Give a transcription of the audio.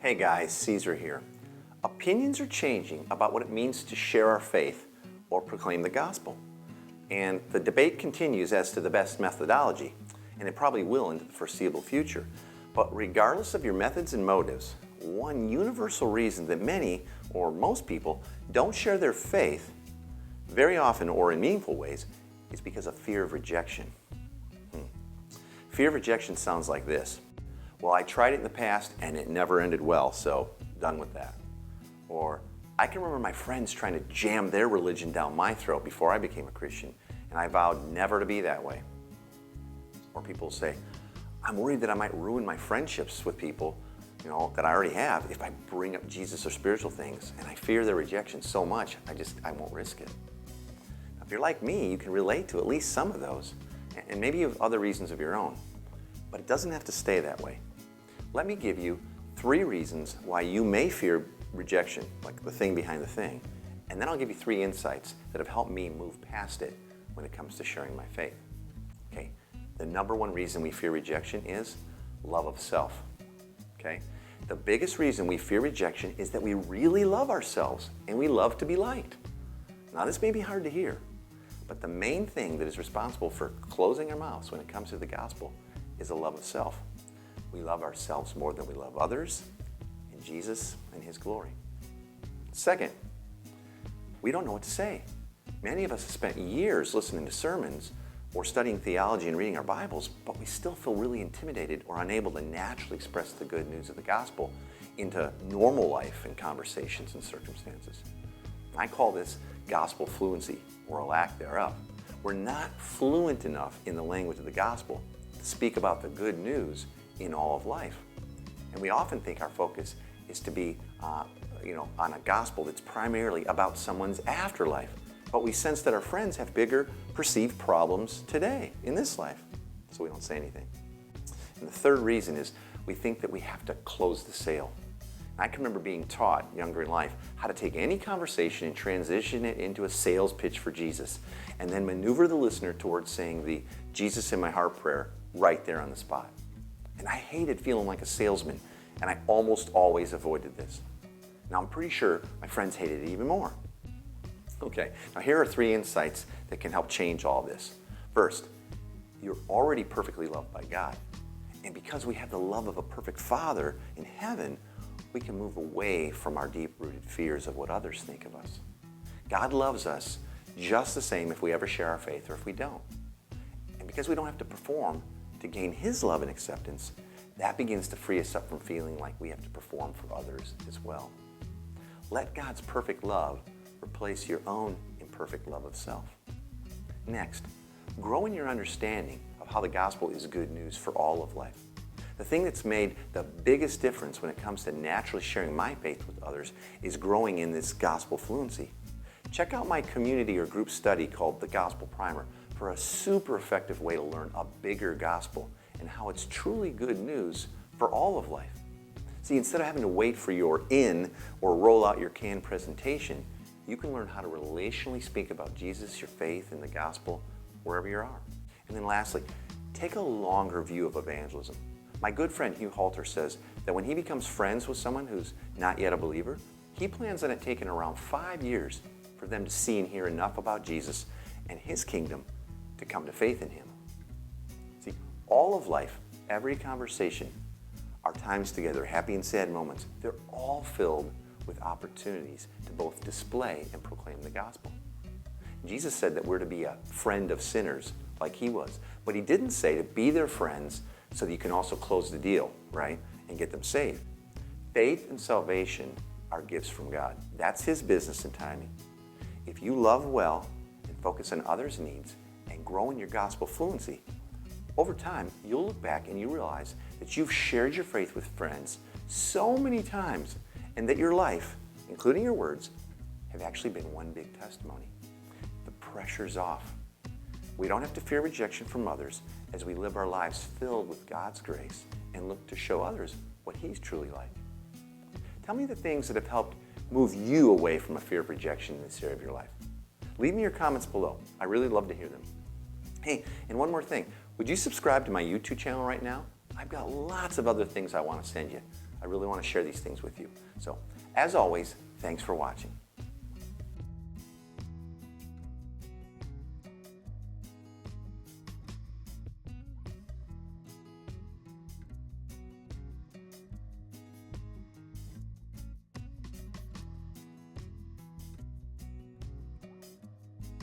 Hey guys, Caesar here. Opinions are changing about what it means to share our faith or proclaim the gospel. And the debate continues as to the best methodology, and it probably will into the foreseeable future. But regardless of your methods and motives, one universal reason that many, or most people, don't share their faith, very often or in meaningful ways, is because of fear of rejection. Fear of rejection sounds like this. Well, I tried it in the past and it never ended well, so done with that. Or, I can remember my friends trying to jam their religion down my throat before I became a Christian, and I vowed never to be that way. Or people say, I'm worried that I might ruin my friendships with people, that I already have if I bring up Jesus or spiritual things, and I fear their rejection so much, I won't risk it. Now, if you're like me, you can relate to at least some of those, and maybe you have other reasons of your own. But it doesn't have to stay that way. Let me give you 3 reasons why you may fear rejection, like the thing behind the thing, and then I'll give you 3 insights that have helped me move past it when it comes to sharing my faith. Okay, the number 1 reason we fear rejection is love of self. Okay, the biggest reason we fear rejection is that we really love ourselves and we love to be liked. Now this may be hard to hear, but the main thing that is responsible for closing our mouths when it comes to the gospel is a love of self. We love ourselves more than we love others, and Jesus and His glory. Second, we don't know what to say. Many of us have spent years listening to sermons or studying theology and reading our Bibles, but we still feel really intimidated or unable to naturally express the good news of the gospel into normal life and conversations and circumstances. I call this gospel fluency, or a lack thereof. We're not fluent enough in the language of the gospel to speak about the good news in all of life. And we often think our focus is to be on a gospel that's primarily about someone's afterlife. But we sense that our friends have bigger perceived problems today, in this life, so we don't say anything. And the third reason is we think that we have to close the sale. I can remember being taught younger in life how to take any conversation and transition it into a sales pitch for Jesus, and then maneuver the listener towards saying the Jesus in my heart prayer right there on the spot. And I hated feeling like a salesman, and I almost always avoided this. Now I'm pretty sure my friends hated it even more. Okay, now here are 3 insights that can help change all this. First, you're already perfectly loved by God. And because we have the love of a perfect Father in heaven, we can move away from our deep-rooted fears of what others think of us. God loves us just the same if we ever share our faith or if we don't. And because we don't have to perform to gain His love and acceptance, that begins to free us up from feeling like we have to perform for others as well. Let God's perfect love replace your own imperfect love of self. Next, grow in your understanding of how the gospel is good news for all of life. The thing that's made the biggest difference when it comes to naturally sharing my faith with others is growing in this gospel fluency. Check out my community or group study called The Gospel Primer for a super effective way to learn a bigger gospel and how it's truly good news for all of life. See, instead of having to wait for your in or roll out your canned presentation, you can learn how to relationally speak about Jesus, your faith, and the gospel wherever you are. And then lastly, take a longer view of evangelism. My good friend Hugh Halter says that when he becomes friends with someone who's not yet a believer, he plans on it taking around 5 years for them to see and hear enough about Jesus and His kingdom to come to faith in Him. See, all of life, every conversation, our times together, happy and sad moments, they're all filled with opportunities to both display and proclaim the gospel. Jesus said that we're to be a friend of sinners like He was, but He didn't say to be their friends so that you can also close the deal, right, and get them saved. Faith and salvation are gifts from God. That's His business and timing. If you love well and focus on others' needs and grow in your gospel fluency, over time, you'll look back and you realize that you've shared your faith with friends so many times and that your life, including your words, have actually been one big testimony. The pressure's off. We don't have to fear rejection from others as we live our lives filled with God's grace and look to show others what He's truly like. Tell me the things that have helped move you away from a fear of rejection in this area of your life. Leave me your comments below. I really love to hear them. Hey, and one more thing. Would you subscribe to my YouTube channel right now? I've got lots of other things I want to send you. I really want to share these things with you. So, as always, thanks for watching.